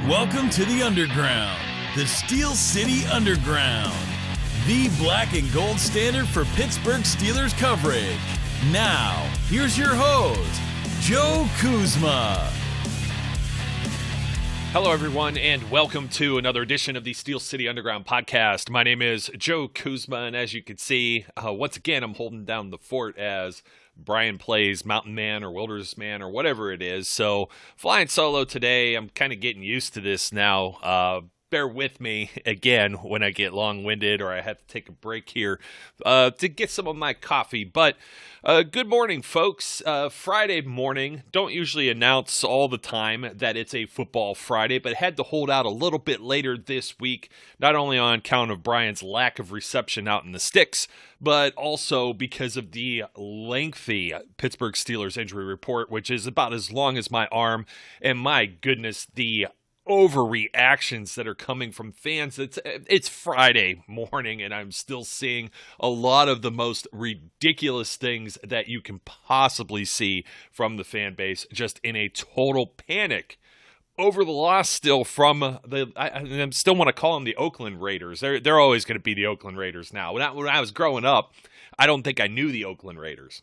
Welcome to the Underground, the Steel City Underground, the black and gold standard for Pittsburgh Steelers coverage. Now, here's your host, Joe Kuzma. Hello, everyone, and welcome to another edition of the Steel City Underground podcast. My name is Joe Kuzma, and as you can see, once again, I'm holding down the fort as Brian plays Mountain Man or Wilderness Man or whatever it is. So, flying solo today, I'm kind of getting used to this now. Bear with me again when I get long-winded or I have to take a break here to get some of my coffee. But good morning, folks. Friday morning. Don't usually announce all the time that it's a football Friday, but had to hold out a little bit later this week, not only on account of Brian's lack of reception out in the sticks, but also because of the lengthy Pittsburgh Steelers injury report, which is about as long as my arm. And my goodness, the overreactions that are coming from fans. It's Friday morning and I'm still seeing a lot of the most ridiculous things that you can possibly see from the fan base, just in a total panic over the loss still from I still want to call them the Oakland Raiders. They're always going to be the Oakland Raiders now. When I was growing up, I don't think I knew the Oakland Raiders.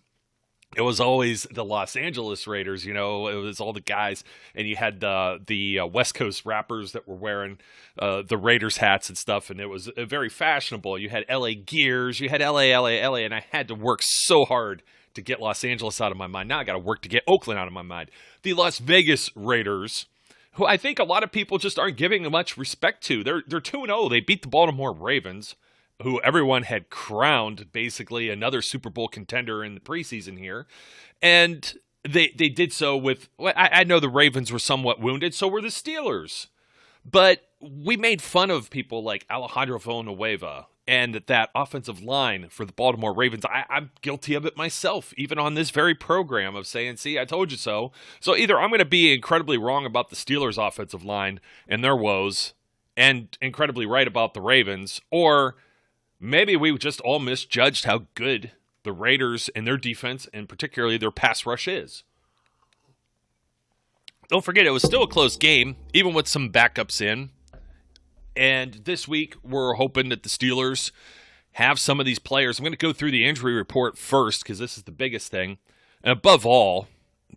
It was always the Los Angeles Raiders, you know. It was all the guys, and you had the West Coast rappers that were wearing the Raiders hats and stuff, and it was very fashionable. You had LA Gears, you had LA, and I had to work so hard to get Los Angeles out of my mind. Now I got to work to get Oakland out of my mind. The Las Vegas Raiders, who I think a lot of people just aren't giving much respect to. They're 2-0. They beat the Baltimore Ravens, who everyone had crowned basically another Super Bowl contender in the preseason here. And they did so with, I know the Ravens were somewhat wounded, so were the Steelers. But we made fun of people like Alejandro Villanueva and that offensive line for the Baltimore Ravens. I'm guilty of it myself, even on this very program, of saying, see, I told you so. So either I'm going to be incredibly wrong about the Steelers offensive line and their woes and incredibly right about the Ravens, or maybe we just all misjudged how good the Raiders and their defense, and particularly their pass rush, is. Don't forget, it was still a close game, even with some backups in. And this week, we're hoping that the Steelers have some of these players. I'm going to go through the injury report first, because this is the biggest thing. And above all,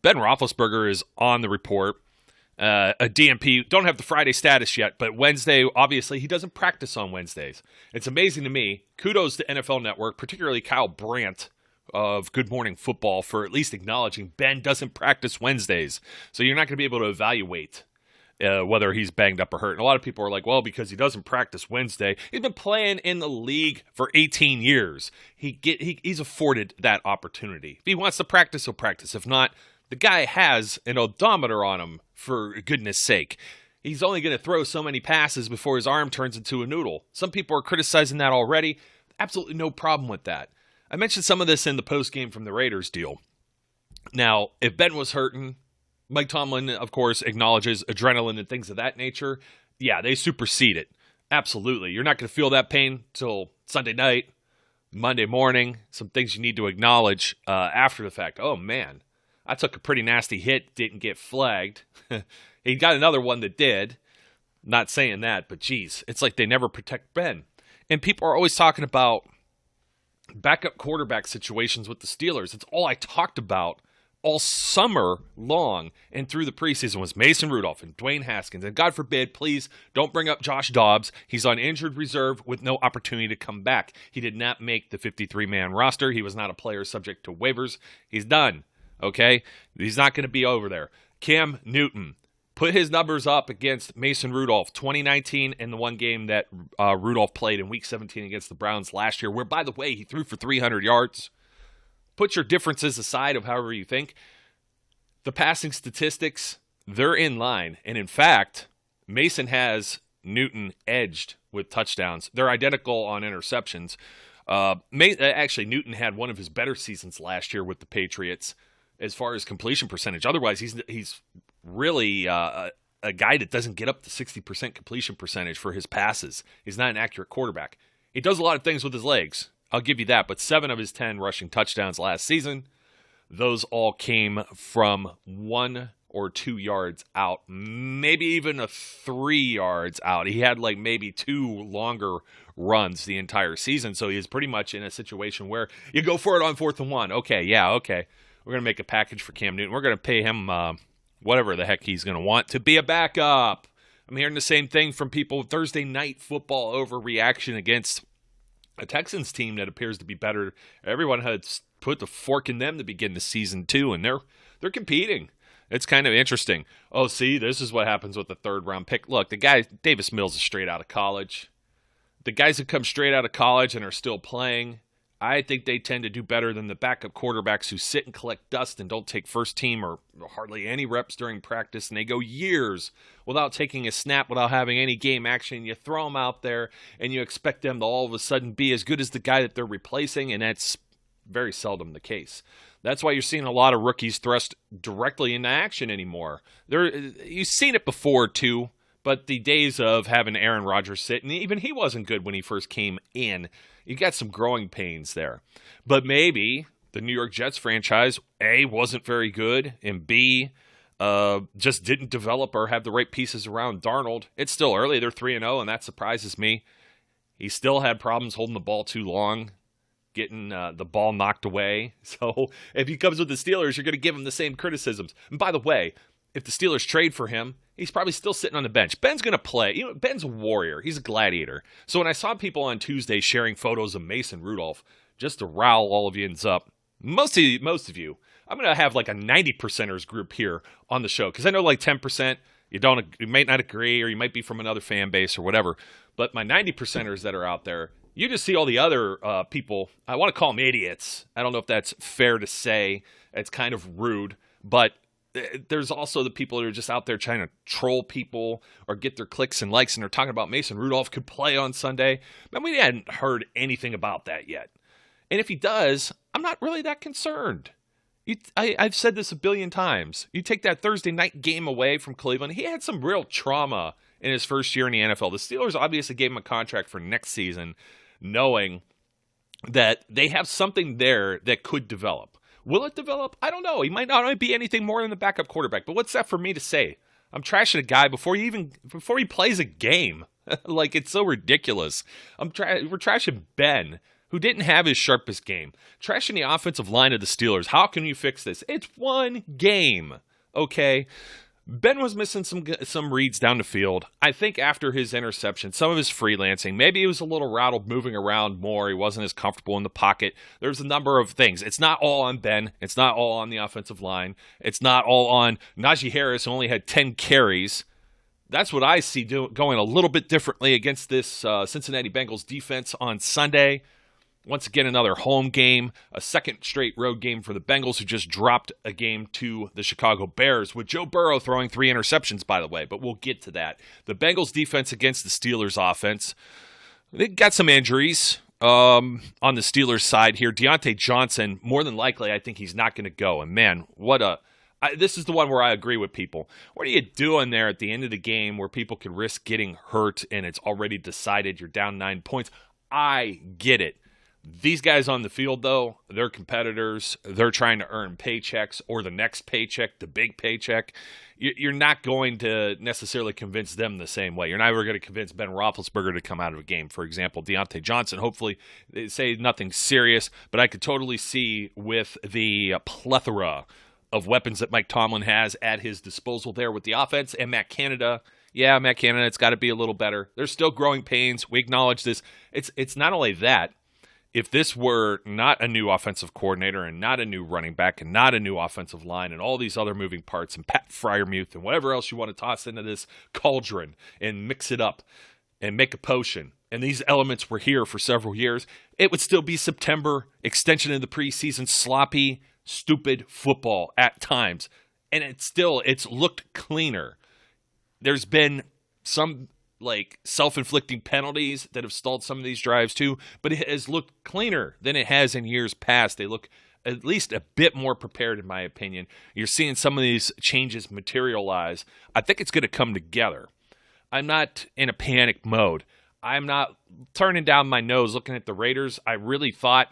Ben Roethlisberger is on the report. A DNP, don't have the Friday status yet, but Wednesday, obviously, he doesn't practice on Wednesdays. It's amazing to me. Kudos to NFL Network, particularly Kyle Brandt of Good Morning Football, for at least acknowledging Ben doesn't practice Wednesdays. So you're not going to be able to evaluate whether he's banged up or hurt. And a lot of people are like, well, because he doesn't practice Wednesday. He's been playing in the league for 18 years. He's afforded that opportunity. If he wants to practice, he'll practice. If not, the guy has an odometer on him, for goodness sake. He's only going to throw so many passes before his arm turns into a noodle. Some people are criticizing that already. Absolutely no problem with that. I mentioned some of this in the postgame from the Raiders deal. Now, if Ben was hurting, Mike Tomlin, of course, acknowledges adrenaline and things of that nature. Yeah, they supersede it. Absolutely. You're not going to feel that pain till Sunday night, Monday morning. Some things you need to acknowledge after the fact. Oh, man. I took a pretty nasty hit, didn't get flagged. He got another one that did. Not saying that, but geez, it's like they never protect Ben. And people are always talking about backup quarterback situations with the Steelers. It's all I talked about all summer long and through the preseason was Mason Rudolph and Dwayne Haskins. And God forbid, please don't bring up Josh Dobbs. He's on injured reserve with no opportunity to come back. He did not make the 53-man roster. He was not a player subject to waivers. He's done. Okay, he's not going to be over there. Cam Newton put his numbers up against Mason Rudolph, 2019, in the one game that Rudolph played in Week 17 against the Browns last year, where, by the way, he threw for 300 yards. Put your differences aside of however you think. The passing statistics, they're in line. And in fact, Mason has Newton edged with touchdowns. They're identical on interceptions. Actually, Newton had one of his better seasons last year with the Patriots as far as completion percentage. Otherwise, he's really a guy that doesn't get up to 60% completion percentage for his passes. He's not an accurate quarterback. He does a lot of things with his legs. I'll give you that. But 7 of his 10 rushing touchdowns last season, those all came from one or 2 yards out, maybe even a 3 yards out. He had like maybe 2 longer runs the entire season, so he's pretty much in a situation where you go for it on 4th and 1. Okay. We're going to make a package for Cam Newton. We're going to pay him whatever the heck he's going to want to be a backup. I'm hearing the same thing from people. Thursday night football overreaction against a Texans team that appears to be better. Everyone had put the fork in them to begin the season too, and they're competing. It's kind of interesting. Oh, see, this is what happens with the 3rd round pick. Look, the guy, Davis Mills, is straight out of college. The guys that come straight out of college and are still playing, I think they tend to do better than the backup quarterbacks who sit and collect dust and don't take first team or hardly any reps during practice, and they go years without taking a snap, without having any game action. You throw them out there, and you expect them to all of a sudden be as good as the guy that they're replacing, and that's very seldom the case. That's why you're seeing a lot of rookies thrust directly into action anymore. You've seen it before, too. But the days of having Aaron Rodgers sit, and even he wasn't good when he first came in, you got some growing pains there. But maybe the New York Jets franchise, A, wasn't very good, and B, just didn't develop or have the right pieces around Darnold. It's still early. They're 3-0, and that surprises me. He still had problems holding the ball too long, getting the ball knocked away. So if he comes with the Steelers, you're going to give him the same criticisms. And by the way, if the Steelers trade for him, he's probably still sitting on the bench. Ben's going to play. Ben's a warrior. He's a gladiator. So when I saw people on Tuesday sharing photos of Mason Rudolph, just to rile all of you up, most of you, I'm going to have like a 90%ers group here on the show, because I know like 10%, you might not agree, or you might be from another fan base or whatever. But my 90%ers that are out there, you just see all the other people. I want to call them idiots. I don't know if that's fair to say. It's kind of rude, but there's also the people that are just out there trying to troll people or get their clicks and likes, and they're talking about Mason Rudolph could play on Sunday. Man, we hadn't heard anything about that yet. And if he does, I'm not really that concerned. I've said this a billion times. You take that Thursday night game away from Cleveland, he had some real trauma in his first year in the NFL. The Steelers obviously gave him a contract for next season, knowing that they have something there that could develop. Will it develop? I don't know. He might not be anything more than the backup quarterback. But what's that for me to say? I'm trashing a guy before he plays a game. Like, it's so ridiculous. We're trashing Ben, who didn't have his sharpest game. Trashing the offensive line of the Steelers. How can you fix this? It's one game, okay? Ben was missing some reads down the field. I think after his interception, some of his freelancing, maybe he was a little rattled moving around more. He wasn't as comfortable in the pocket. There's a number of things. It's not all on Ben. It's not all on the offensive line. It's not all on Najee Harris, who only had 10 carries. That's what I see going a little bit differently against this Cincinnati Bengals defense on Sunday. Once again, another home game, a second straight road game for the Bengals, who just dropped a game to the Chicago Bears, with Joe Burrow throwing 3 interceptions, by the way, but we'll get to that. The Bengals defense against the Steelers offense, they got some injuries on the Steelers side here. Deontay Johnson, more than likely, I think he's not going to go. And man, this is the one where I agree with people. What are you doing there at the end of the game where people can risk getting hurt and it's already decided you're down 9 points? I get it. These guys on the field, though, they're competitors. They're trying to earn paychecks or the next paycheck, the big paycheck. You're not going to necessarily convince them the same way. You're never going to convince Ben Roethlisberger to come out of a game, for example. Deontay Johnson, hopefully, they say nothing serious, but I could totally see with the plethora of weapons that Mike Tomlin has at his disposal there with the offense, and Matt Canada. Yeah, Matt Canada, it's got to be a little better. There's still growing pains. We acknowledge this. It's not only that. If this were not a new offensive coordinator and not a new running back and not a new offensive line and all these other moving parts and Pat Freiermuth and whatever else you want to toss into this cauldron and mix it up and make a potion, and these elements were here for several years, it would still be September, extension of the preseason, sloppy, stupid football at times. And it's looked cleaner. There's been some self-inflicting penalties that have stalled some of these drives too, but it has looked cleaner than it has in years past. They look at least a bit more prepared, in my opinion. You're seeing some of these changes materialize. I think it's going to come together. I'm not in a panic mode. I'm not turning down my nose looking at the Raiders. I really thought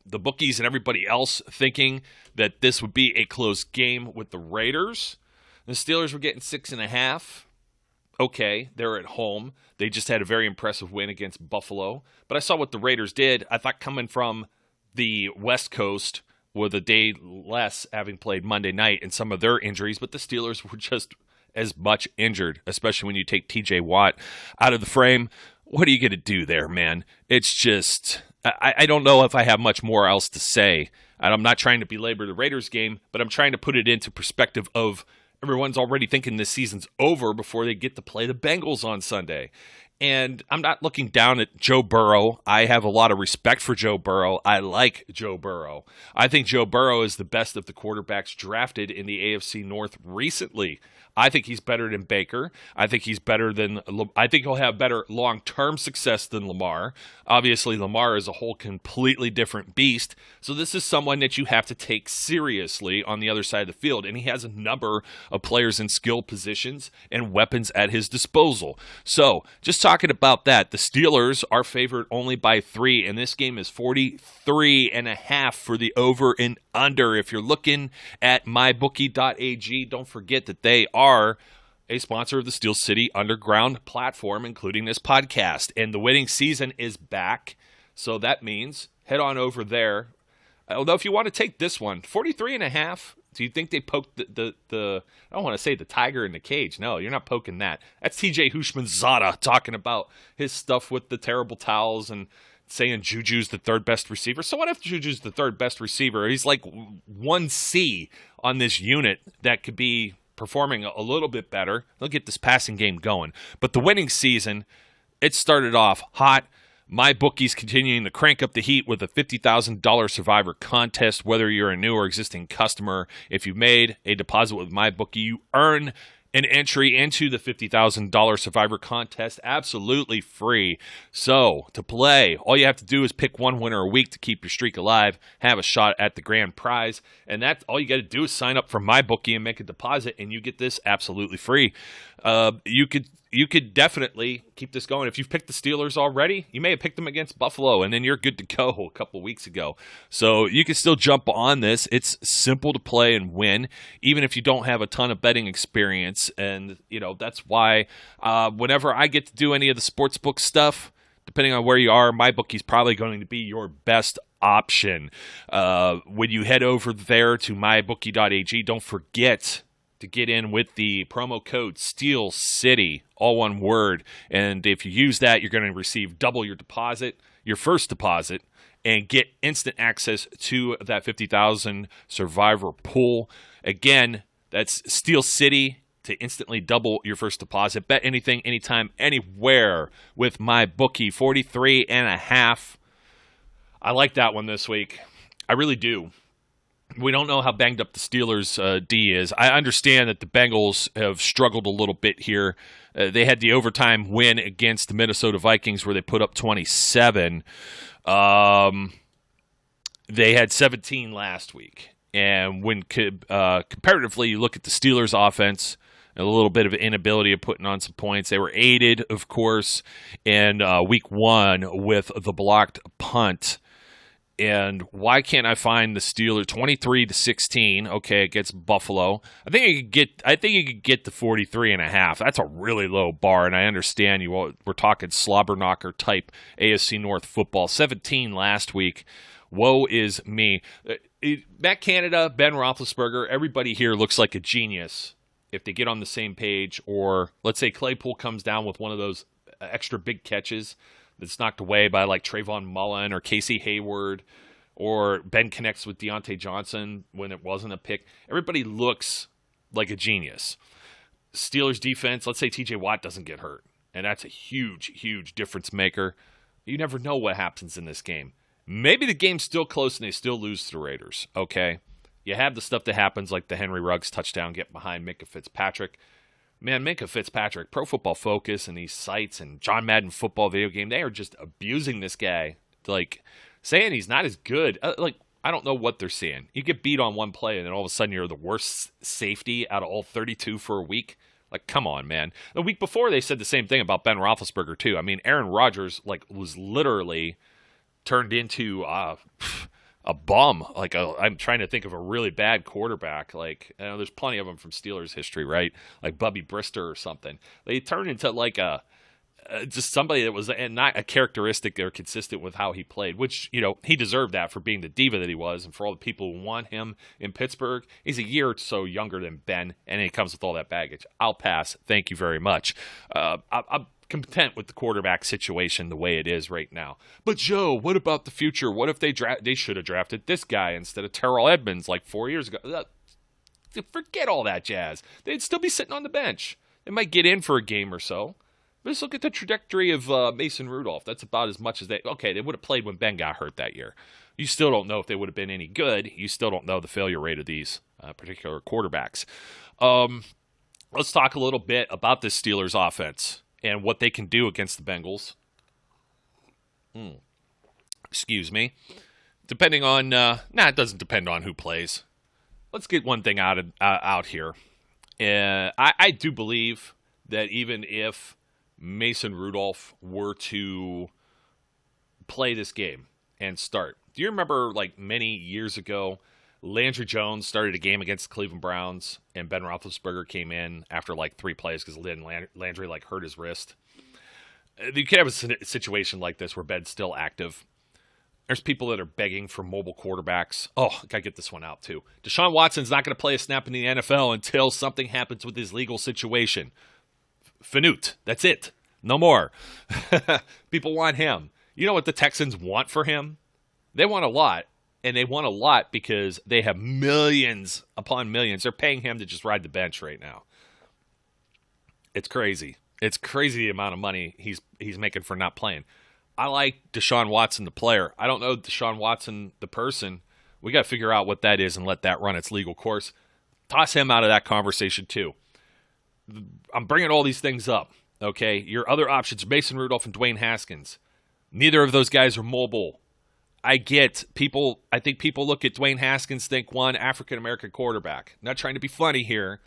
the bookies and everybody else thinking that this would be a close game with the Raiders. The Steelers were getting 6.5. Okay, they're at home. They just had a very impressive win against Buffalo. But I saw what the Raiders did. I thought coming from the West Coast with a day less having played Monday night and some of their injuries, but the Steelers were just as much injured, especially when you take TJ Watt out of the frame. What are you going to do there, man? It's just, I don't know if I have much more else to say. And I'm not trying to belabor the Raiders game, but I'm trying to put it into perspective of everyone's already thinking this season's over before they get to play the Bengals on Sunday. And I'm not looking down at Joe Burrow. I have a lot of respect for Joe Burrow. I like Joe Burrow. I think Joe Burrow is the best of the quarterbacks drafted in the AFC North recently. I think he's better than Baker. I think he's better than. I think he'll have better long-term success than Lamar. Obviously, Lamar is a whole completely different beast. So this is someone that you have to take seriously on the other side of the field. And he has a number of players in skill positions and weapons at his disposal. So just talking about that, the Steelers are favored only by 3, and this game is 43.5 for the over and under. If you're looking at mybookie.ag, don't forget that they are a sponsor of the Steel City Underground platform, including this podcast. And the winning season is back, so that means head on over there. Although if you want to take this one, 43.5, do you think they poked the I don't want to say the tiger in the cage. No, you're not poking that. That's TJ Hushmanzada talking about his stuff with the terrible towels and saying Juju's the third best receiver. So what if Juju's the third best receiver? He's like 1C on this unit that could be performing a little bit better. They'll get this passing game going. But the winning season, it started off hot. My bookie's continuing to crank up the heat with a $50,000 Survivor contest. Whether you're a new or existing customer, if you made a deposit with my bookie, you earn an entry into the $50,000 Survivor contest absolutely free. So to play, all you have to do is pick one winner a week to keep your streak alive, have a shot at the grand prize, and that's all you got to do is sign up for my bookie and make a deposit, and you get this absolutely free. You could definitely keep this going. If you've picked the Steelers already, you may have picked them against Buffalo, and then you're good to go a couple weeks ago. So you can still jump on this. It's simple to play and win, even if you don't have a ton of betting experience. And, that's why whenever I get to do any of the sportsbook stuff, depending on where you are, my bookie's probably going to be your best option. When you head over there to mybookie.ag, don't forget to get in with the promo code Steel City, all one word. And if you use that, you're going to receive double your deposit, your first deposit, and get instant access to that 50,000 Survivor pool. Again, that's Steel City to instantly double your first deposit. Bet anything, anytime, anywhere with my bookie. 43.5. I like that one this week. I really do. We don't know how banged up the Steelers' D is. I understand that the Bengals have struggled a little bit here. They had the overtime win against the Minnesota Vikings where they put up 27. They had 17 last week. And when comparatively you look at the Steelers' offense, a little bit of inability of putting on some points. They were aided, of course, in week 1 with the blocked punt. And why can't I find the Steelers 23-16? Okay, against Buffalo. I think you could get to 43.5. That's a really low bar, and I understand we're talking slobber knocker type AFC North football. 17 last week. Woe is me. Matt Canada, Ben Roethlisberger, everybody here looks like a genius if they get on the same page. Or let's say Claypool comes down with one of those extra big catches that's knocked away by like Trayvon Mullen or Casey Hayward, or Ben connects with Deontay Johnson when it wasn't a pick. Everybody looks like a genius. Steelers defense, let's say TJ Watt doesn't get hurt, and that's a huge, huge difference maker. You never know what happens in this game. Maybe the game's still close and they still lose to the Raiders, okay? You have the stuff that happens like the Henry Ruggs touchdown, get behind Minkah Fitzpatrick. Man, Minkah Fitzpatrick, Pro Football Focus and these sites and John Madden football video game, they are just abusing this guy. Like, saying he's not as good. I don't know what they're seeing. You get beat on one play and then all of a sudden you're the worst safety out of all 32 for a week. Like, come on, man. The week before they said the same thing about Ben Roethlisberger too. I mean, Aaron Rodgers was literally turned into a bum. I'm trying to think of a really bad quarterback. There's plenty of them from Steelers history, right? Like Bubby Brister or something. They turned into just somebody that was not a characteristic or consistent with how he played, which, he deserved that for being the diva that he was. And for all the people who want him in Pittsburgh, he's a year or so younger than Ben, and he comes with all that baggage. I'll pass. Thank you very much. I'm content with the quarterback situation the way it is right now. But Joe, what about the future? What if they should have drafted this guy instead of Terrell Edmonds like 4 years ago? Forget all that jazz. They'd still be sitting on the bench. They might get in for a game or so. Let's look at the trajectory of Mason Rudolph. That's about as much as they would have played when Ben got hurt that year. You still don't know if they would have been any good. You still don't know the failure rate of these particular quarterbacks. Let's talk a little bit about this Steelers offense and what they can do against the Bengals. Excuse me. Depending on, it doesn't depend on who plays. Let's get one thing out here. I do believe that even if Mason Rudolph were to play this game and start. Do you remember many years ago, Landry Jones started a game against the Cleveland Browns and Ben Roethlisberger came in after 3 plays because Landry hurt his wrist? You could have a situation like this where Ben's still active. There's people that are begging for mobile quarterbacks. Oh, gotta get this one out too. Deshaun Watson's not going to play a snap in the NFL until something happens with his legal situation. Finute. That's it. No more. People want him. You know what the Texans want for him? They want a lot, and they want a lot because they have millions upon millions. They're paying him to just ride the bench right now. It's crazy. It's crazy the amount of money he's making for not playing. I like Deshaun Watson, the player. I don't know Deshaun Watson, the person. We got to figure out what that is and let that run its legal course. Toss him out of that conversation too. I'm bringing all these things up, okay? Your other options, Mason Rudolph and Dwayne Haskins. Neither of those guys are mobile. I think people look at Dwayne Haskins, think one African-American quarterback. Not trying to be funny here,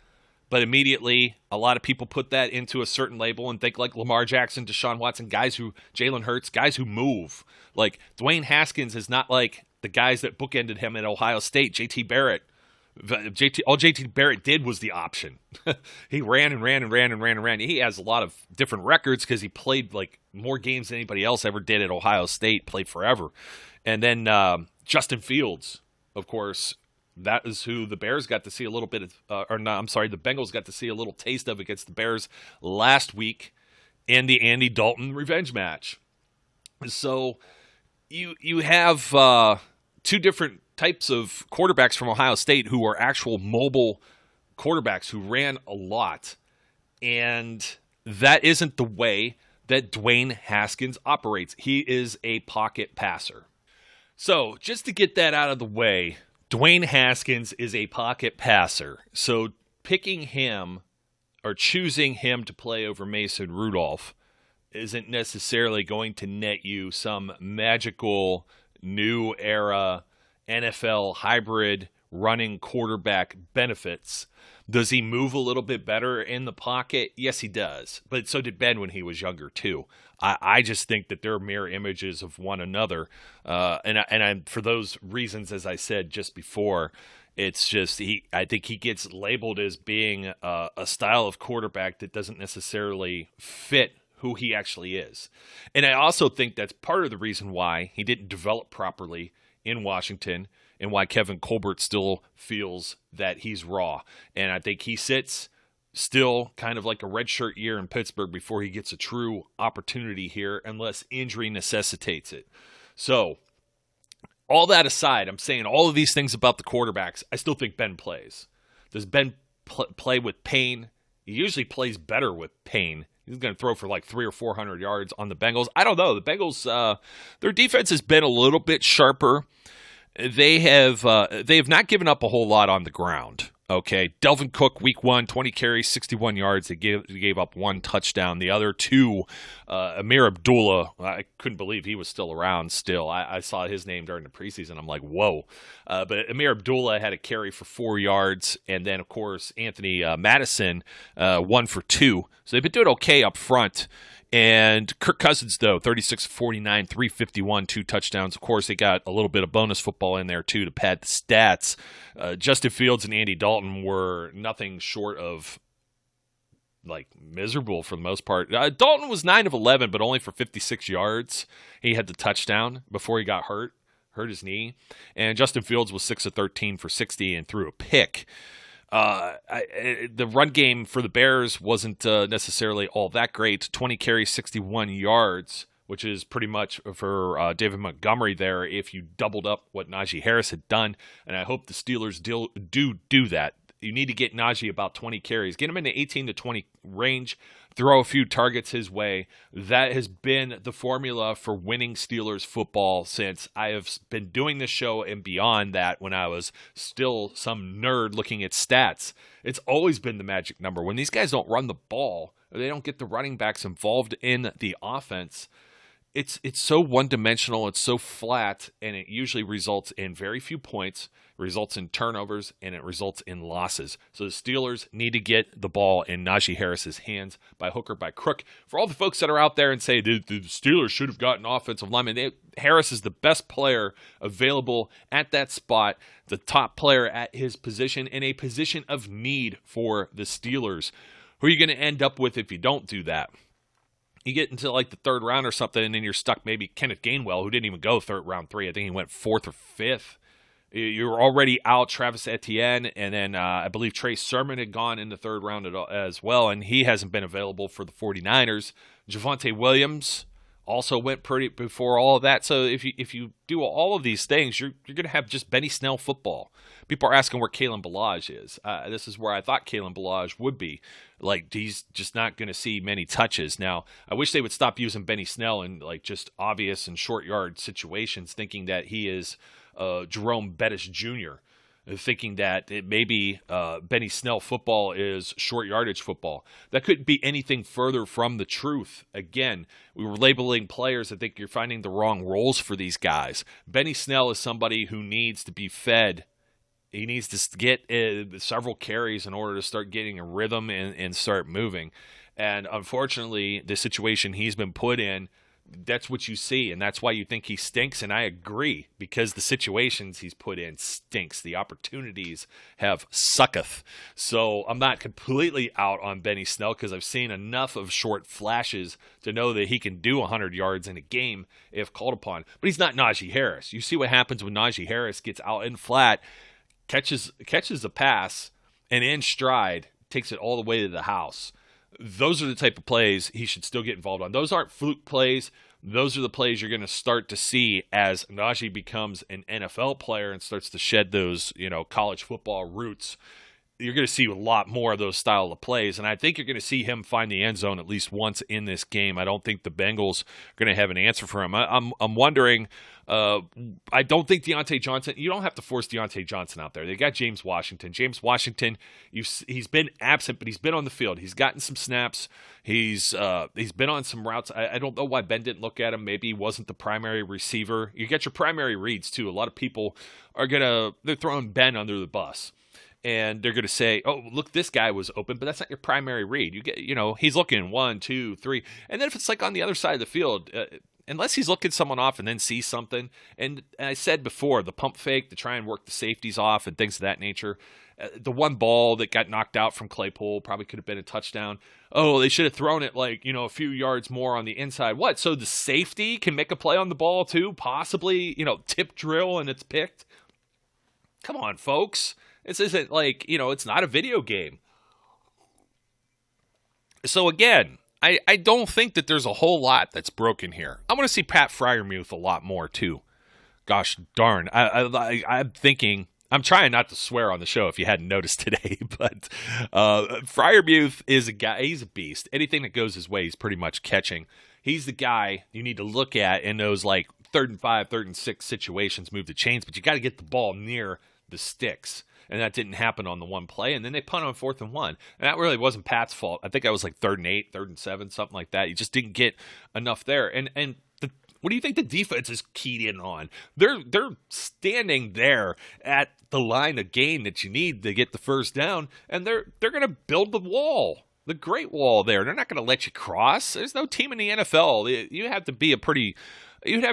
but immediately a lot of people put that into a certain label and think like Lamar Jackson, Deshaun Watson, Jalen Hurts, guys who move. Dwayne Haskins is not like the guys that bookended him at Ohio State, JT Barrett. All JT Barrett did was the option. He ran and ran and ran and ran and ran. He has a lot of different records because he played more games than anybody else ever did at Ohio State, played forever. And then Justin Fields, of course, that is who the Bears got to see a little bit of, the Bengals got to see a little taste of against the Bears last week in the Andy Dalton revenge match. So you have 2 different types of quarterbacks from Ohio State who are actual mobile quarterbacks who ran a lot. And that isn't the way that Dwayne Haskins operates. He is a pocket passer. So just to get that out of the way, Dwayne Haskins is a pocket passer. So picking him or choosing him to play over Mason Rudolph isn't necessarily going to net you some magical new era NFL hybrid running quarterback benefits. Does he move a little bit better in the pocket? Yes, he does. But so did Ben when he was younger too. I just think that they're mirror images of one another. And for those reasons, as I said just before, it's just I think he gets labeled as being a style of quarterback that doesn't necessarily fit who he actually is. And I also think that's part of the reason why he didn't develop properly in Washington and why Kevin Colbert still feels that he's raw. And I think he sits still kind of like a redshirt year in Pittsburgh before he gets a true opportunity here unless injury necessitates it. So all that aside, I'm saying all of these things about the quarterbacks. I still think Ben plays. Does Ben play with pain? He usually plays better with pain. He's going to throw for 300 or 400 yards on the Bengals. I don't know. The Bengals, their defense has been a little bit sharper. They have not given up a whole lot on the ground. Okay, Delvin Cook, week 1, 20 carries, 61 yards. They gave up 1 touchdown. The other 2, Amir Abdullah, I couldn't believe he was still around still. I saw his name during the preseason. I'm like, whoa. But Amir Abdullah had a carry for 4 yards. And then, of course, Anthony Madison, 1 for 2. So they've been doing okay up front And Kirk Cousins, though, 36-49, 351, 2 touchdowns. Of course, they got a little bit of bonus football in there, too, to pad the stats. Justin Fields and Andy Dalton were nothing short of, miserable for the most part. Dalton was 9 of 11, but only for 56 yards. He had the touchdown before he got hurt his knee. And Justin Fields was 6 of 13 for 60 and threw a pick. The run game for the Bears wasn't necessarily all that great. 20 carries, 61 yards, which is pretty much for David Montgomery there if you doubled up what Najee Harris had done. And I hope the Steelers do that. You need to get Najee about 20 carries. Get him in the 18 to 20 range. Throw a few targets his way. That has been the formula for winning Steelers football since I have been doing this show and beyond that when I was still some nerd looking at stats. It's always been the magic number. When these guys don't run the ball, or they don't get the running backs involved in the offense, it's so one-dimensional, it's so flat, and it usually results in very few points, results in turnovers, and it results in losses. So the Steelers need to get the ball in Najee Harris's hands by hook or by crook. For all the folks that are out there and say the Steelers should have gotten offensive linemen, Harris is the best player available at that spot, the top player at his position, in a position of need for the Steelers. Who are you going to end up with if you don't do that? You get into the third round or something, and then you're stuck maybe Kenneth Gainwell, who didn't even go round 3. I think he went 4th or 5th. You're already out Travis Etienne, and then I believe Trey Sermon had gone in the 3rd round as well, and he hasn't been available for the 49ers. Javonte Williams also went pretty before all of that. So if you do all of these things, you're going to have just Benny Snell football. People are asking where Kalen Ballage is. This is where I thought Kalen Ballage would be. He's just not going to see many touches. Now, I wish they would stop using Benny Snell in just obvious and short yard situations, thinking that he is Jerome Bettis Jr., thinking that it maybe Benny Snell football is short yardage football. That couldn't be anything further from the truth. Again, we were labeling players. I think you're finding the wrong roles for these guys. Benny Snell is somebody who needs to be fed. He needs to get several carries in order to start getting a rhythm and start moving. And unfortunately, the situation he's been put in, that's what you see, and that's why you think he stinks, and I agree, because the situations he's put in stinks. The opportunities have sucketh. So I'm not completely out on Benny Snell because I've seen enough of short flashes to know that he can do 100 yards in a game if called upon. But he's not Najee Harris. You see what happens when Najee Harris gets out in flat, catches a pass, and in stride takes it all the way to the house. Those are the type of plays he should still get involved on. Those aren't fluke plays. Those are the plays you're going to start to see as Najee becomes an NFL player and starts to shed those, college football roots. You're going to see a lot more of those style of plays, and I think you're going to see him find the end zone at least once in this game. I don't think the Bengals are going to have an answer for him. I'm wondering. I don't think Deontay Johnson. You don't have to force Deontay Johnson out there. They got James Washington. James Washington. He's been absent, but he's been on the field. He's gotten some snaps. He's been on some routes. I don't know why Ben didn't look at him. Maybe he wasn't the primary receiver. You get your primary reads too. A lot of people they're throwing Ben under the bus. And they're going to say, oh, look, this guy was open, but that's not your primary read. You get, he's looking 1, 2, 3. And then if it's on the other side of the field, unless he's looking someone off and then sees something. And I said before, the pump fake to try and work the safeties off and things of that nature. The one ball that got knocked out from Claypool probably could have been a touchdown. Oh, they should have thrown it a few yards more on the inside. What? So the safety can make a play on the ball too? Possibly, tip drill and it's picked? Come on, folks. This isn't it's not a video game. So again, I don't think that there's a whole lot that's broken here. I want to see Pat Freiermuth a lot more too. Gosh darn. I'm thinking, I'm trying not to swear on the show if you hadn't noticed today, but Freiermuth is a guy, he's a beast. Anything that goes his way, he's pretty much catching. He's the guy you need to look at in those 3rd and 5, 3rd and 6 situations, move the chains, but you got to get the ball near the sticks. And that didn't happen on the one play. And then they punt on 4th and 1. And that really wasn't Pat's fault. I think that was 3rd and 8, 3rd and 7, something like that. You just didn't get enough there. And what do you think the defense is keyed in on? They're standing there at the line of gain that you need to get the first down, and they're going to build the wall. the Great Wall there. They're not going to let you cross. There's no team in the NFL. You'd have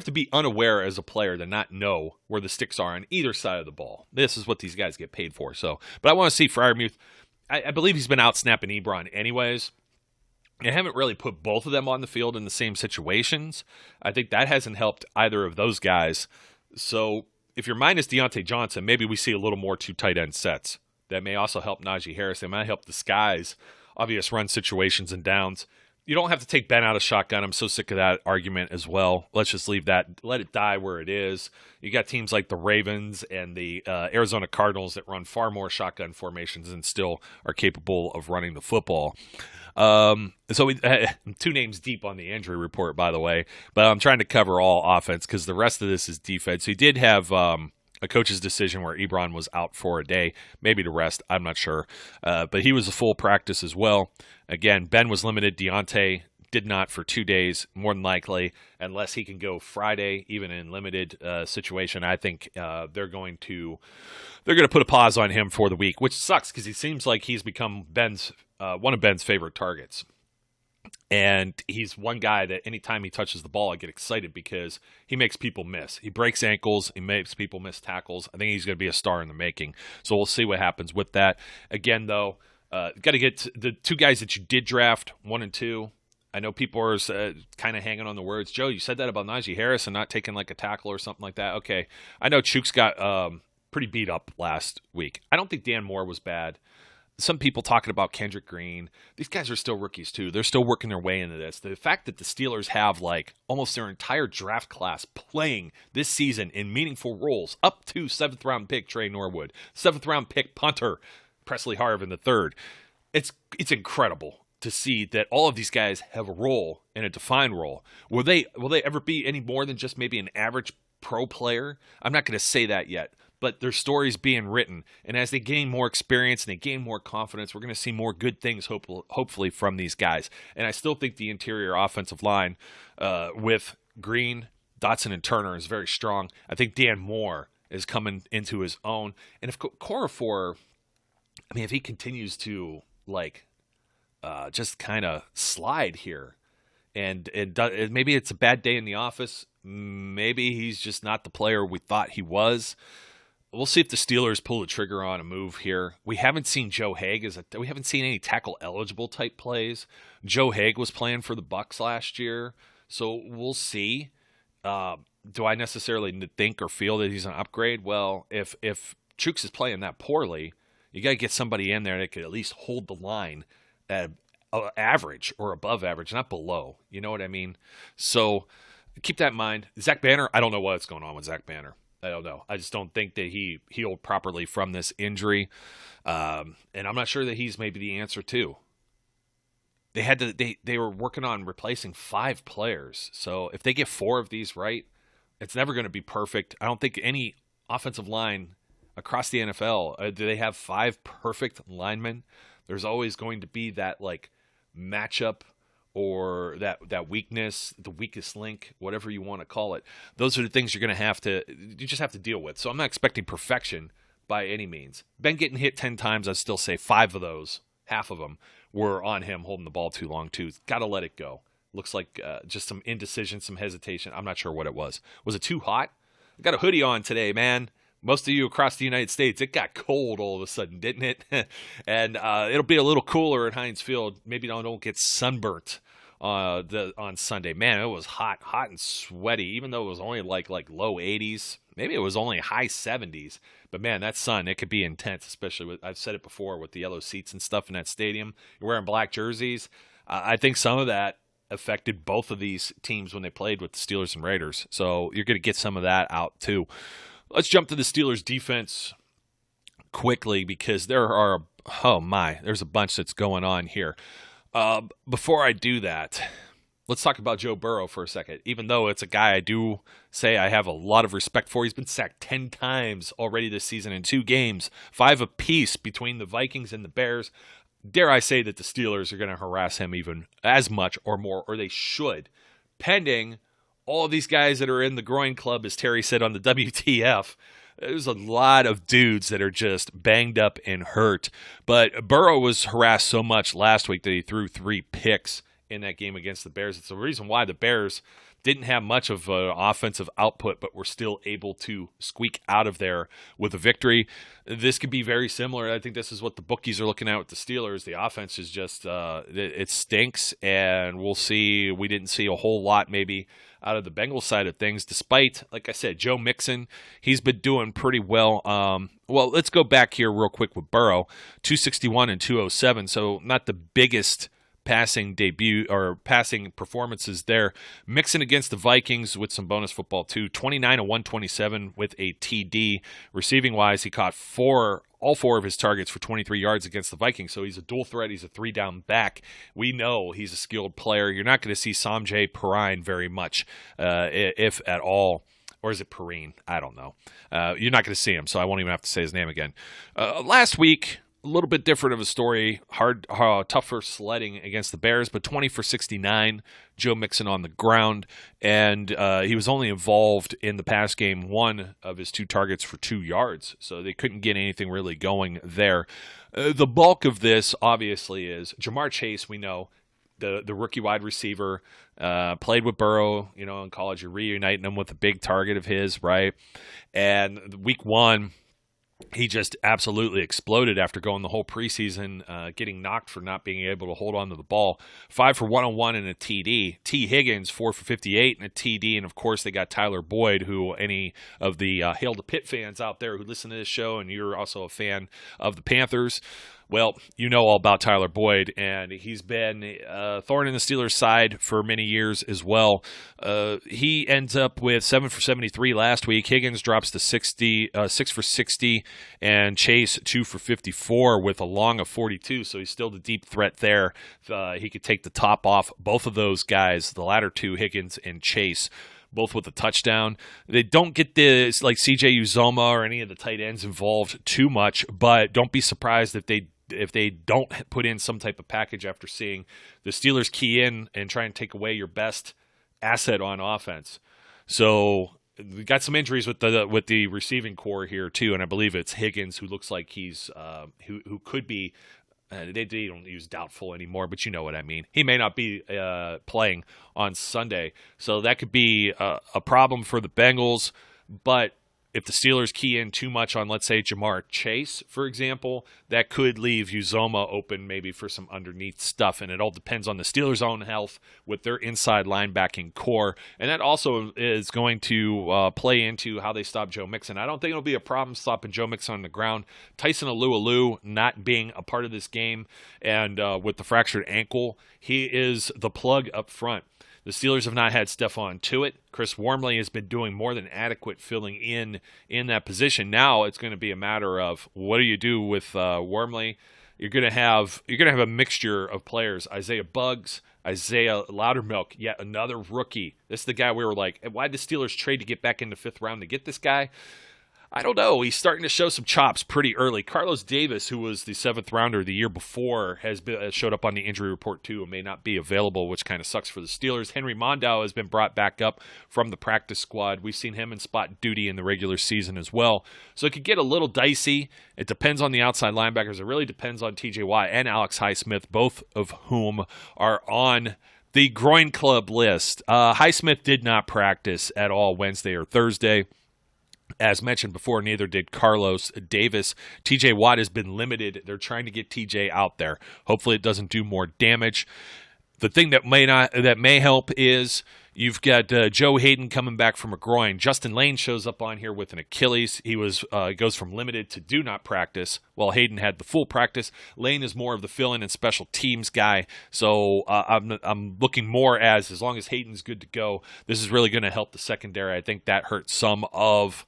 to be unaware as a player to not know where the sticks are on either side of the ball. This is what these guys get paid for. So, but I want to see Freiermuth. I believe he's been out snapping Ebron anyways. I haven't really put both of them on the field in the same situations. I think that hasn't helped either of those guys. So if you're minus Deontay Johnson, maybe we see a little more two tight end sets. That may also help Najee Harris. They might help disguise obvious run situations and downs. You don't have to take Ben out of shotgun. I'm so sick of that argument as well. Let's just leave that. Let it die where it is. You got teams like the Ravens and the Arizona Cardinals that run far more shotgun formations and still are capable of running the football. I'm 2 names deep on the injury report, by the way, but I'm trying to cover all offense because the rest of this is defense. He did have a coach's decision where Ebron was out for a day, maybe to rest. I'm not sure. But he was a full practice as well. Again, Ben was limited. Deontay did not for 2 days, more than likely, unless he can go Friday, even in limited situation. I think they're going to put a pause on him for the week, which sucks because he seems like he's become one of Ben's favorite targets. And he's one guy that anytime he touches the ball, I get excited because he makes people miss. He breaks ankles. He makes people miss tackles. I think he's going to be a star in the making. So we'll see what happens with that. Again, though, got to get to the 2 guys that you did draft, 1 and 2. I know people are kind of hanging on the words. Joe, you said that about Najee Harris and not taking like a tackle or something like that. Okay. I know Chooks got pretty beat up last week. I don't think Dan Moore was bad. Some people talking about Kendrick Green. These guys are still rookies too. They're still working their way into this. The fact that the Steelers have like almost their entire draft class playing this season in meaningful roles, up to 7th round pick Trey Norwood, 7th round pick punter Presley Harvin III. It's incredible to see that all of these guys have a role and a defined role. Will they ever be any more than just maybe an average pro player? I'm not going to say that yet. But their stories being written, and as they gain more experience and they gain more confidence, we're going to see more good things, hopefully, from these guys. And I still think the interior offensive line with Green, Dotson, and Turner is very strong. I think Dan Moore is coming into his own. And if Corafor, I mean, if he continues to, just kind of slide here, and maybe it's a bad day in the office, maybe he's just not the player we thought he was. We'll see if the Steelers pull the trigger on a move here. We haven't seen Joe Haeg we haven't seen any tackle eligible type plays. Joe Haeg was playing for the Bucs last year, so we'll see. Do I necessarily think or feel that he's an upgrade? Well, if Chooks is playing that poorly, you got to get somebody in there that could at least hold the line at average or above average, not below. You know what I mean? So keep that in mind. Zack Banner, I don't know what's going on with Zack Banner. I don't know. I just don't think that he healed properly from this injury. And I'm not sure that he's maybe the answer too. They were working on replacing 5 players. So if they get 4 of these right, it's never going to be perfect. I don't think any offensive line across the NFL, do they have 5 perfect linemen? There's always going to be that matchup or that weakness, the weakest link, whatever you want to call it. Those are the things you just have to deal with. So I'm not expecting perfection by any means. Ben getting hit 10 times, I'd still say 5 of those, half of them, were on him holding the ball too long too. Got to let it go. Looks like just some indecision, some hesitation. I'm not sure what it was. Was it too hot? I got a hoodie on today, man. Most of you across the United States, it got cold all of a sudden, didn't it? And it'll be a little cooler at Heinz Field. Maybe don't get sunburnt on Sunday. Man, it was hot and sweaty, even though it was only like low 80s. Maybe it was only high 70s. But, man, that sun, it could be intense, especially with, I've said it before, with the yellow seats and stuff in that stadium. You're wearing black jerseys. I think some of that affected both of these teams when they played with the Steelers and Raiders. So you're going to get some of that out, too. Let's jump to the Steelers defense quickly because there's a bunch that's going on here. Before I do that, let's talk about Joe Burrow for a second. Even though it's a guy I do say I have a lot of respect for, he's been sacked 10 times already this season in 2 games, 5 apiece between the Vikings and the Bears. Dare I say that the Steelers are going to harass him even as much or more, or they should, pending all of these guys that are in the groin club, as Terry said on the WTF. There's a lot of dudes that are just banged up and hurt. But Burrow was harassed so much last week that he threw 3 picks in that game against the Bears. It's the reason why the Bears didn't have much of an offensive output, but were still able to squeak out of there with a victory. This could be very similar. I think this is what the bookies are looking at with the Steelers. The offense is just, it stinks, and we'll see. We didn't see a whole lot maybe out of the Bengals side of things, despite, like I said, Joe Mixon, he's been doing pretty well. Well, let's go back here real quick with Burrow, 261 and 207, so not the biggest passing debut or passing performances there. Mixon against the Vikings with some bonus football too. 29 and 127 with a TD. Receiving wise, he caught all four of his targets for 23 yards against the Vikings. So he's a dual threat. He's a 3-down back. We know he's a skilled player. You're not going to see Samjay Perine very much, if at all. Or is it Perine? I don't know. You're not going to see him, so I won't even have to say his name again. Last week, a little bit different of a story, tougher sledding against the Bears, but 20 for 69, Joe Mixon on the ground, and he was only involved in the pass game, 1 of his 2 targets for 2 yards, so they couldn't get anything really going there. The bulk of this, obviously, is Jamar Chase, we know, the rookie wide receiver, played with Burrow, in college. You're reuniting him with a big target of his, right? And week 1, he just absolutely exploded after going the whole preseason, getting knocked for not being able to hold on to the ball. 5 for 101 and a TD. T. Higgins, 4 for 58 and a TD. And, of course, they got Tyler Boyd, who any of the Hail to Pitt fans out there who listen to this show, and you're also a fan of the Panthers, well, you know all about Tyler Boyd, and he's been a thorn in the Steelers' side for many years as well. He ends up with 7 for 73 last week. Higgins drops to 6 for 60, and Chase 2 for 54 with a long of 42, so he's still the deep threat there. He could take the top off both of those guys, the latter two, Higgins and Chase, both with a touchdown. They don't get this like CJ Uzoma or any of the tight ends involved too much, but don't be surprised if they don't put in some type of package after seeing the Steelers key in and try and take away your best asset on offense. So we got some injuries with the receiving core here too, and I believe it's Higgins who looks like he's who could be. They don't use doubtful anymore, but you know what I mean. He may not be playing on Sunday, so that could be a problem for the Bengals. But if the Steelers key in too much on, let's say, Jamar Chase, for example, that could leave Uzoma open maybe for some underneath stuff, and it all depends on the Steelers' own health with their inside linebacking core, and that also is going to play into how they stop Joe Mixon. I don't think it'll be a problem stopping Joe Mixon on the ground. Tyson Alualu not being a part of this game, and with the fractured ankle, he is the plug up front. The Steelers have not had Stephon Tuitt. Chris Wormley has been doing more than adequate filling in that position. Now it's going to be a matter of what do you do with Wormley? You're going to have a mixture of players. Isaiah Buggs, Isaiah Loudermilk, yet another rookie. This is the guy we were like, why did the Steelers trade to get back in the 5th round to get this guy? I don't know. He's starting to show some chops pretty early. Carlos Davis, who was the 7th rounder the year before, has showed up on the injury report too and may not be available, which kind of sucks for the Steelers. Henry Mondow has been brought back up from the practice squad. We've seen him in spot duty in the regular season as well. So it could get a little dicey. It depends on the outside linebackers. It really depends on TJ Watt and Alex Highsmith, both of whom are on the groin club list. Highsmith did not practice at all Wednesday or Thursday. As mentioned before, neither did Carlos Davis. TJ Watt has been limited. They're trying to get TJ out there. Hopefully it doesn't do more damage. The thing that may help is you've got Joe Hayden coming back from a groin. Justin Lane shows up on here with an Achilles. He goes from limited to do not practice, while Hayden had the full practice. Lane is more of the fill-in and special teams guy. So I'm looking more as long as Hayden's good to go, this is really going to help the secondary. I think that hurts some of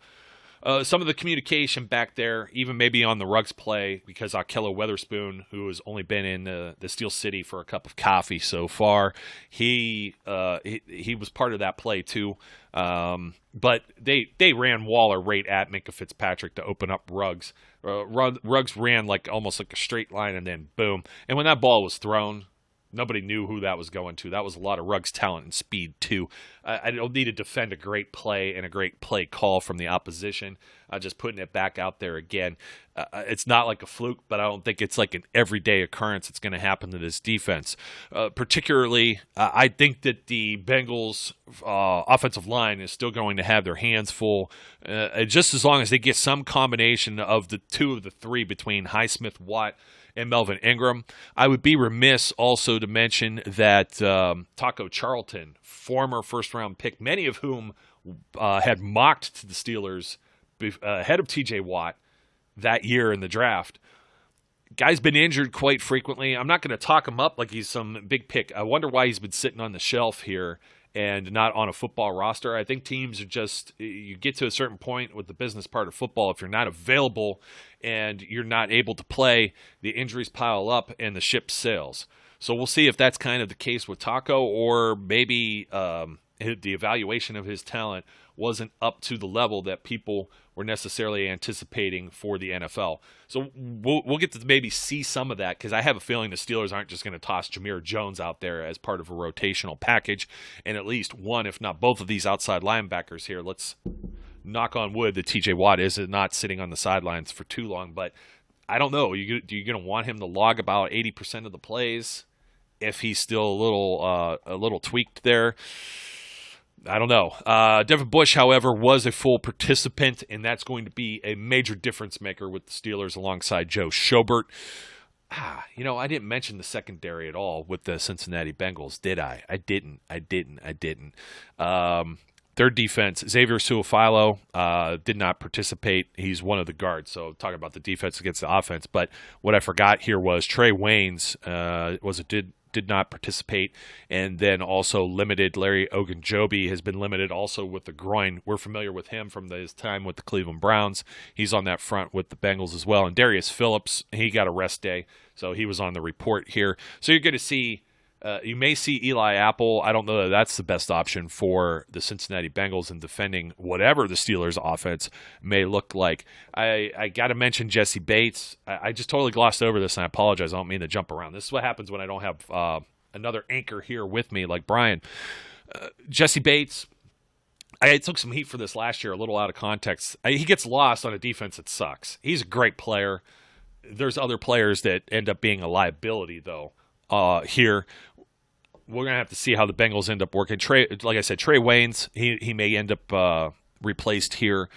the communication back there, even maybe on the Ruggs play, because Ahkello Weatherspoon, who has only been in the Steel City for a cup of coffee so far, he was part of that play too. But they ran Waller right at Minkah Fitzpatrick to open up Ruggs. Ruggs ran almost like a straight line, and then boom. And when that ball was thrown, Nobody knew who that was going to. That was a lot of Ruggs' talent and speed, too. I don't need to defend a great play and a great play call from the opposition. Just putting it back out there again. It's not like a fluke, but I don't think it's like an everyday occurrence that's going to happen to this defense. Particularly, I think that the Bengals' offensive line is still going to have their hands full, just as long as they get some combination of the two of the three between Highsmith, Watt, and Melvin Ingram. I would be remiss also to mention that Taco Charlton, former first-round pick, many of whom had mocked to the Steelers ahead of T.J. Watt that year in the draft. Guy's been injured quite frequently. I'm not going to talk him up like he's some big pick. I wonder why he's been sitting on the shelf here and not on a football roster. I think teams are just, you get to a certain point with the business part of football, if you're not available and you're not able to play, the injuries pile up and the ship sails. So we'll see if that's kind of the case with Taco, or maybe the evaluation of his talent wasn't up to the level that people were necessarily anticipating for the NFL. So we'll get to maybe see some of that, because I have a feeling the Steelers aren't just going to toss Jameer Jones out there as part of a rotational package, and at least one, if not both of these outside linebackers here. Let's knock on wood that TJ Watt is not sitting on the sidelines for too long, but I don't know. You're going to want him to log about 80% of the plays if he's still a little tweaked there. I don't know. Devin Bush, however, was a full participant, and that's going to be a major difference maker with the Steelers alongside Joe Schobert. I didn't mention the secondary at all with the Cincinnati Bengals, did I? I didn't. Their defense, Xavier Su'a-Filo, did not participate. He's one of the guards, so talking about the defense against the offense. But what I forgot here was Trey Waynes did not participate, and then also limited. Larry Ogunjobi has been limited also with the groin. We're familiar with him from his time with the Cleveland Browns. He's on that front with the Bengals as well. And Darius Phillips, he got a rest day, so he was on the report here. So you're going to see, you may see Eli Apple. I don't know that that's the best option for the Cincinnati Bengals in defending whatever the Steelers' offense may look like. I got to mention Jesse Bates. I just totally glossed over this, and I apologize. I don't mean to jump around. This is what happens when I don't have another anchor here with me like Brian. Jesse Bates, I took some heat for this last year, a little out of context. He gets lost on a defense that sucks. He's a great player. There's other players that end up being a liability, though, here. We're going to have to see how the Bengals end up working. Like I said, Trey Waynes, he may end up replaced here.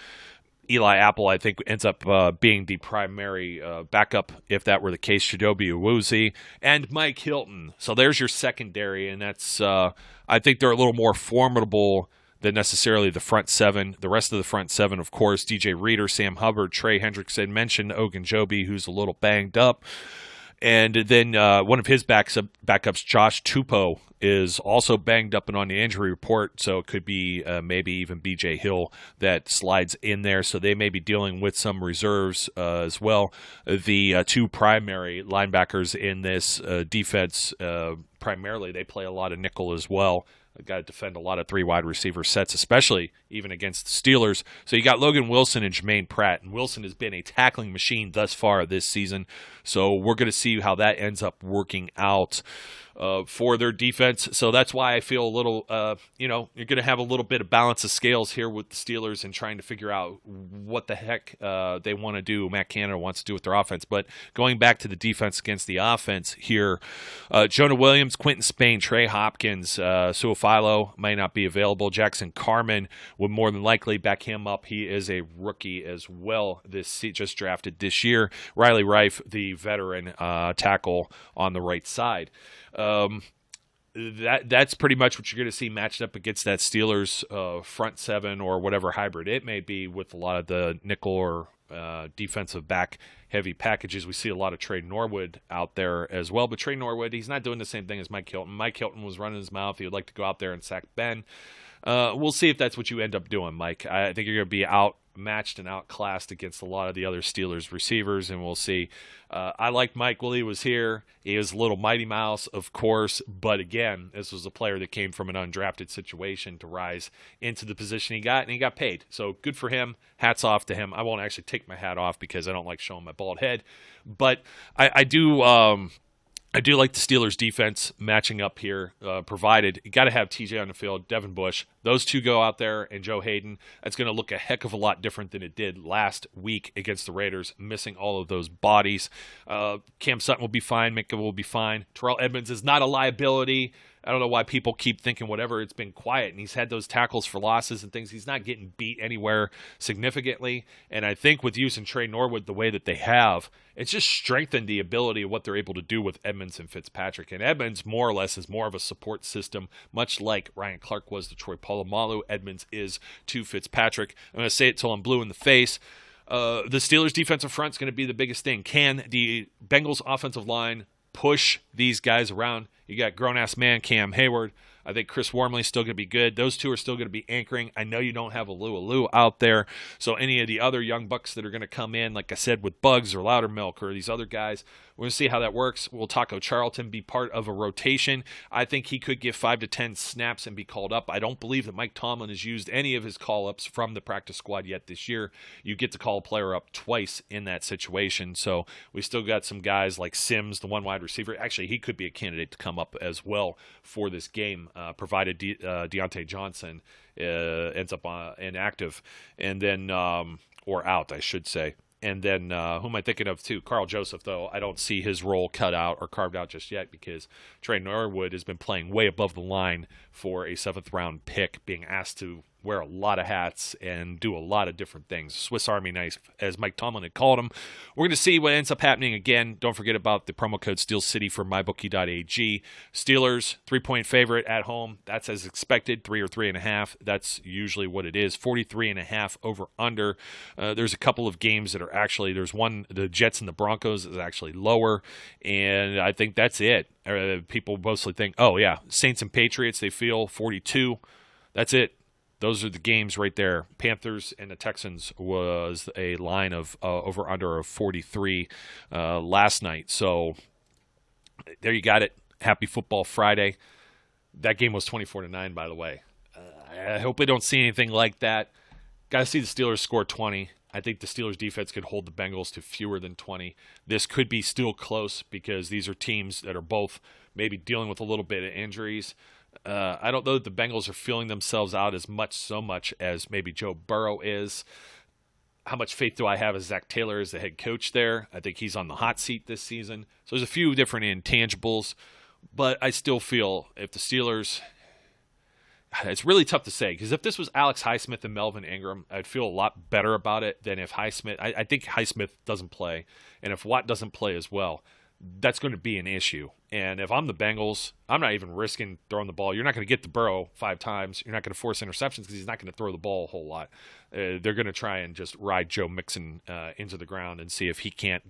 Eli Apple, I think, ends up being the primary backup, if that were the case. Chidobe Awuzie and Mike Hilton. So there's your secondary, and that's I think they're a little more formidable than necessarily the front seven. The rest of the front seven, of course, DJ Reader, Sam Hubbard, Trey Hendrickson, mentioned Ogunjobi, who's a little banged up. And then one of his backups, Josh Tupou, is also banged up and on the injury report, so it could be maybe even B.J. Hill that slides in there. So they may be dealing with some reserves as well. The two primary linebackers in this defense, primarily, they play a lot of nickel as well. Got to defend a lot of three wide receiver sets, especially even against the Steelers. So you got Logan Wilson and Jermaine Pratt, and Wilson has been a tackling machine thus far this season. So we're going to see how that ends up working out for their defense. So that's why I feel a little, you're going to have a little bit of balance of scales here with the Steelers and trying to figure out what the heck they want to do, Matt Canada wants to do with their offense. But going back to the defense against the offense here, Jonah Williams, Quentin Spain, Trey Hopkins, Su'a-Filo might not be available. Jackson Carman would more than likely back him up. He is a rookie as well, just drafted this year. Riley Reif, the veteran tackle on the right side. That's pretty much what you're going to see matched up against that Steelers front seven or whatever hybrid it may be, with a lot of the nickel or defensive back heavy packages. We see a lot of Trey Norwood out there as well, but Trey Norwood, he's not doing the same thing as Mike Hilton. Mike Hilton was running his mouth. He would like to go out there and sack Ben. We'll see if that's what you end up doing, Mike. I think you're going to be outmatched and outclassed against a lot of the other Steelers receivers, and we'll see. I like Mike while he was here. He was a little Mighty Mouse, of course, but again, this was a player that came from an undrafted situation to rise into the position he got, and he got paid. So good for him. Hats off to him. I won't actually take my hat off because I don't like showing my bald head, but I do I do like the Steelers defense matching up here, provided you got to have TJ on the field, Devin Bush. Those two go out there, and Joe Hayden. That's going to look a heck of a lot different than it did last week against the Raiders, missing all of those bodies. Cam Sutton will be fine. Minka will be fine. Terrell Edmonds is not a liability. I don't know why people keep thinking whatever. It's been quiet, and he's had those tackles for losses and things. He's not getting beat anywhere significantly. And I think with using Trey Norwood the way that they have, it's just strengthened the ability of what they're able to do with Edmonds and Fitzpatrick. And Edmonds, more or less, is more of a support system, much like Ryan Clark was to Troy Polamalu. Edmonds is to Fitzpatrick. I'm going to say it till I'm blue in the face. The Steelers' defensive front is going to be the biggest thing. Can the Bengals' offensive line push these guys around? You got grown-ass man Cam Hayward. I think Chris Wormley's still going to be good. Those two are still going to be anchoring. I know you don't have Alou out there, so any of the other young bucks that are going to come in, like I said, with Bugs or Loudermilk or these other guys, we're going to see how that works. Will Taco Charlton be part of a rotation? I think he could give 5 to 10 snaps and be called up. I don't believe that Mike Tomlin has used any of his call-ups from the practice squad yet this year. You get to call a player up twice in that situation, so we still got some guys like Sims, the one wide receiver. Actually, he could be a candidate to come up as well for this game, provided Deontay Johnson ends up inactive, and then or out, I should say. And then who am I thinking of too? Carl Joseph, though. I don't see his role cut out or carved out just yet because Trey Norwood has been playing way above the line for a 7th-round pick, being asked to wear a lot of hats and do a lot of different things. Swiss Army knife, as Mike Tomlin had called him. We're going to see what ends up happening again. Don't forget about the promo code SteelCity for mybookie.ag. Steelers, 3-point favorite at home. That's as expected, 3 or 3.5. That's usually what it is. 43.5 over under. There's a couple of games that are actually, there's one, the Jets and the Broncos is actually lower, and I think that's it. People mostly think, oh yeah, Saints and Patriots, they feel 42. That's it. Those are the games right there. Panthers and the Texans was a line of over-under of 43 last night. So there you got it. Happy Football Friday. That game was 24-9, by the way. I hope we don't see anything like that. Got to see the Steelers score 20. I think the Steelers defense could hold the Bengals to fewer than 20. This could be still close because these are teams that are both maybe dealing with a little bit of injuries. I don't know that the Bengals are feeling themselves out so much as maybe Joe Burrow is. How much faith do I have as Zach Taylor as the head coach there? I think he's on the hot seat this season. So there's a few different intangibles, but I still feel if the Steelers, it's really tough to say because if this was Alex Highsmith and Melvin Ingram, I'd feel a lot better about it than if Highsmith, I think Highsmith doesn't play, and if Watt doesn't play as well, that's going to be an issue. And if I'm the Bengals, I'm not even risking throwing the ball. You're not going to get to Burrow 5 times. You're not going to force interceptions because he's not going to throw the ball a whole lot. They're going to try and just ride Joe Mixon into the ground and see if he can't,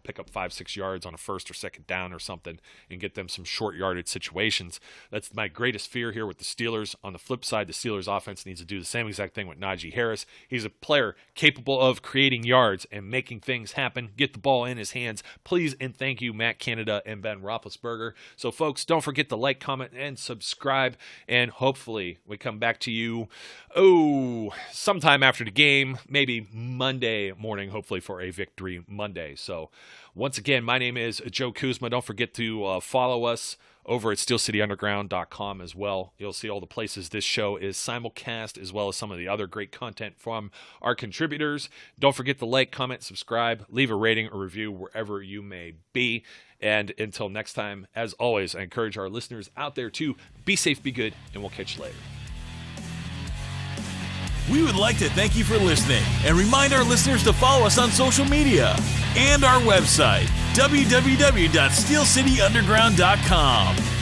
pick up 5-6 yards on a 1st or 2nd down or something and get them some short yardage situations. That's my greatest fear here with the Steelers. On the flip side, the Steelers offense needs to do the same exact thing with Najee Harris. He's a player capable of creating yards and making things happen. Get the ball in his hands. Please and thank you, Matt Canada and Ben Roethlisberger. So, folks, don't forget to like, comment, and subscribe. And hopefully we come back to you, sometime after the game, maybe Monday morning, hopefully for a Victory Monday. So, once again, my name is Joe Kuzma. Don't forget to follow us over at SteelCityUnderground.com as well. You'll see all the places this show is simulcast, as well as some of the other great content from our contributors. Don't forget to like, comment, subscribe, leave a rating or review wherever you may be. And until next time, as always, I encourage our listeners out there to be safe, be good, and we'll catch you later. We would like to thank you for listening and remind our listeners to follow us on social media and our website, www.steelcityunderground.com.